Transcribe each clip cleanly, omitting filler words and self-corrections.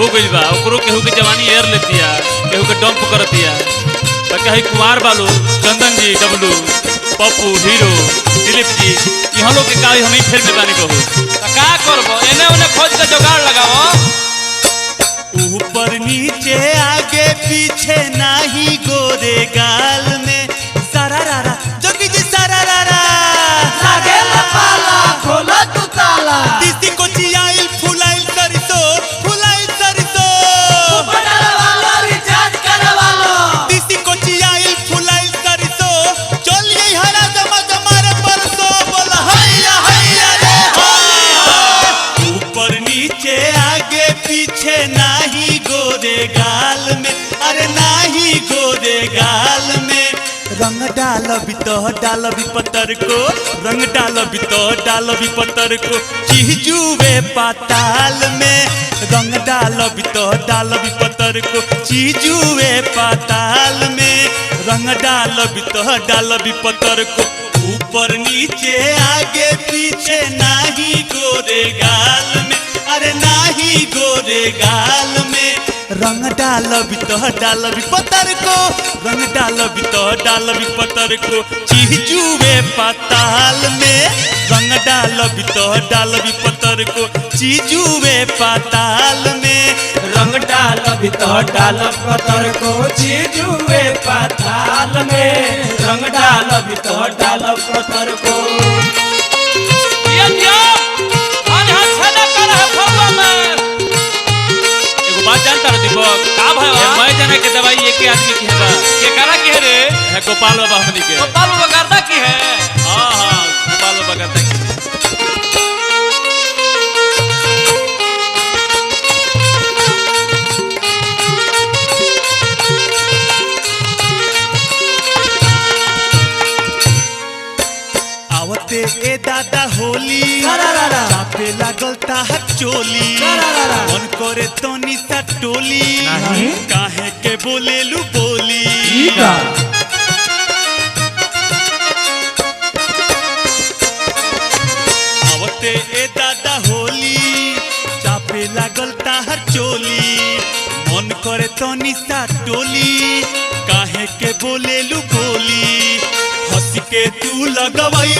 हो गई बा ओकरो केहू के जवानी एर लेतिया केहू के डंप करतिया तो कहीं कुमार बालू चंदन जी डब्लू पप्पू हीरो दिलीप जी यहाँ लोग के का हम ही फिर में बानी बहुत का करबो एने ओने खोज के जुगाड़ लगाओ ऊपर नीचे आगे पीछे नाही गोरे गाल में सारा रारा जोगी जी सारा रारा लागे पाला खोला तू ताला तीसी को चियाइल फुलाइल सरसो बदल वाला रिचार्ज करवा लो तीसी को चियाइल फुलाइल सरसो चलिए हरा जमा जमारे परसो बोला हैया हैया रे हो ऊपर नीचे आगे पीछे नाही गोरे गाल में अरे नाही गोरे गाल में रंग डालबी तो डालबी पत्थर को रंग डालबी तो डालबी पत्थर को चीजुए पाताल में रंग डालबी तो डालबी पत्थर को चीजुए पाताल में रंग डालबी तो डालबी पत्थर को ऊपर नीचे आगे पीछे नाही गोरे गाल में अरे नाही गोरे गाल में रंग डालबी तो डालबी पत्थर को रंग डालबी तो डालबी पत्थर को चीजुए पाताल में रंग डालबी तो डालबी पत्थर को चीजुए पाताल में रंग डालब तो डालब पत्थर को चीजुए पाताल में रंग डालब तो डालब पत्थर को ये दियो आज हाथ छेदा कर है फगवा में एगो बात जानता रह दीपक का भइल मैं जाने के दवाई एक आदमी की है बा के करा के रे है गोपाल बाबा हमनी के गोपाल बाबा करदा की है हां हां गोपाल बाबा करता की आवते ए दादा होली रारा चापे लागल ताहर चोली रारा मन करे तनी सा टोली नहीं। काहे के बोलेलू बोली ईका आवते ए दादा होली चापे लागल ताहर चोली मन करे तनी सा टोली काहे के बोलेलू बोली हंस के तू लगवई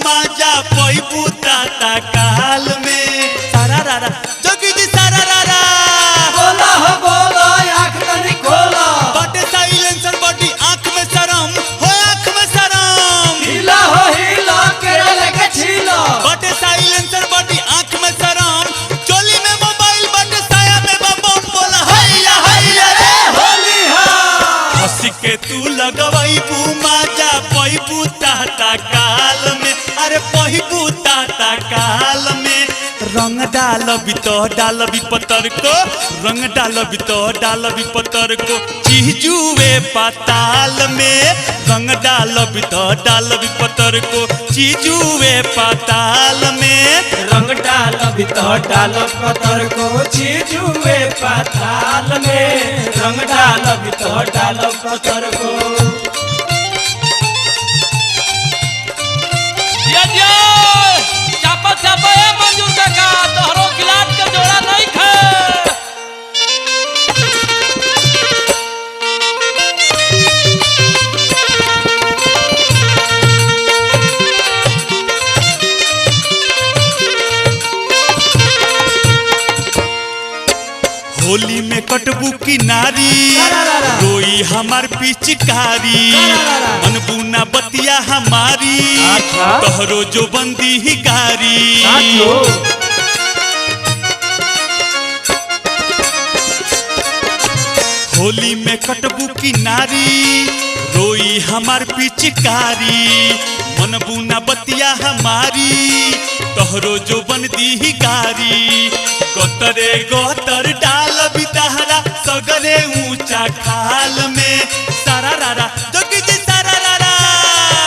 माजा पैबू ताता काल में सारा रारा जोगी जी सारा रारा बोला हो बोलो आँख तनी खोलो बाटे साइलेंसर बॉडी आंख में शरम हो आंख में शरम हिला हो हिला केरा लेके छीलो बाटे साइलेंसर बॉडी आंख में शरम चोली में मोबाइल बाटे साया में बम बोला हैया हैया रे होली हो हंस के तू लगवई माजा पैबू ताता काल में अरे पैबू ताता काल में रंग डालबी तो डालबी पत्थर को रंग डालबी तो डालबी पत्थर को चीजुए पाताल में रंग डालबी तो डालबी पत्थर को चीजुए पाताल में रंग डालब तो डालब पत्थर को चीजुए पाताल में रंग डालब तो डालब पत्थर को ये दियो चापा चापा ए मंजूर काका तोहरो गिलास के जोड़ा नहीं खे होली में कटबू की नारी रारा। रोई हमार पिचकारी रारा। मन बुना बतिया हमारी अच्छा। तोहरो जो बंदी ही गारी होली में कटबू की नारी रोई हमार पिचकारी मन बुना बतिया हमारी तोहरो जो बंदी ही गारी गोतरे गोतर डाल बिताहरा सगरे ऊंचा खाल में सारा रारा जोगी जी सारा रारा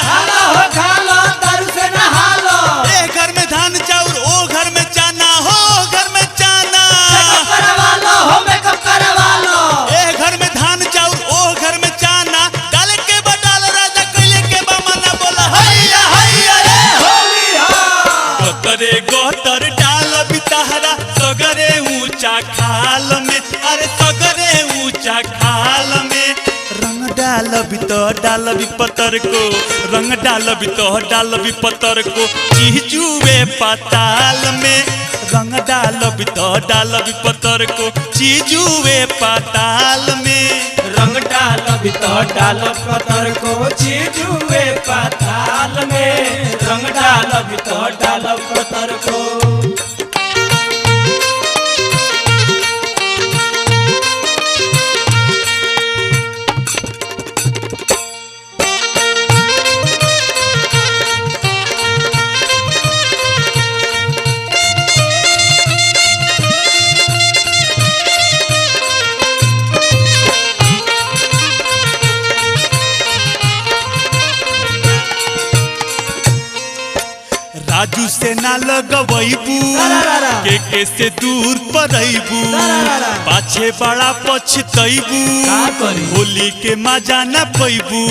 खालो हो खालो दारू से नहालो ए घर में धान चाउर ओ घर में चाना हो घर में चाना मेकअप करवा लो हो मेकअप करवा लो ए घर में धान चाउर ओ घर में चाना डाले के बटाल राजा कैले के बमना बोला हैया हैया रे होली हो गोतरे गोतर डाल बिताहरा सगरे ऊंचा खाल में ऊंचा खाल में रंग डालबी तो डालबी पतर को रंग डालबी तो डालबी पतर को चीजुए पाताल में रंग डालबी तो डालबी पतर को चीजुए पाताल में रंग डालब तो डालब पतर को चीजुए पाताल में रंग डालब तो डालब पतर को राजू से ना लगवैबू के से दूर परैबू पाछे बड़ा पछतैबू का करी? होली के मजा न पैबू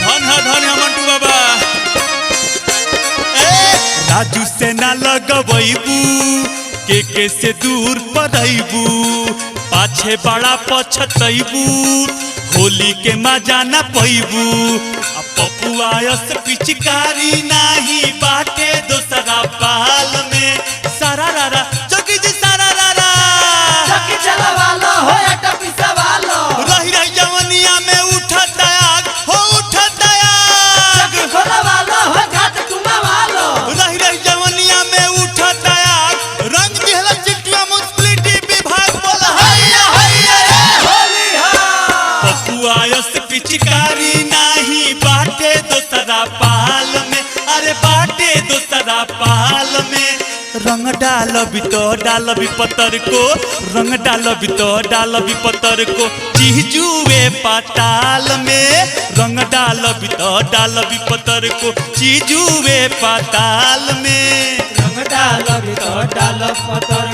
धन है मंटू बाबा राजू से ना लगवैबू के से दूर परैबू पाछे बड़ा पछतैबू होली के मजा न पैबू पपुआयस पिचकारी नाही बाटे दोसरा पाल में सारा रारा चौकी जी सारा रारा चकी चलवालो हो या टपी सवालो रही रही जवनिया में उठत आग हो उठत आग चकी खोलवालो हो घाट कुमावालो रही रही जवनिया में उठत आग रंग दिहला चिट्ठिया मुस्लिटी विभाग बोल हैया हैया रे होली हा पपुआयस पिचकारी नाही बाटे दोसरा पाल में अरे बाटे दोसरा पाल में रंग डालबी तो डालबी पतर को रंग डालबी तो डालबी पतर को चीजुए पाताल में रंग डालबी तो डालबी पतर को चीजुए पाताल में रंग डालब तो डालब पतर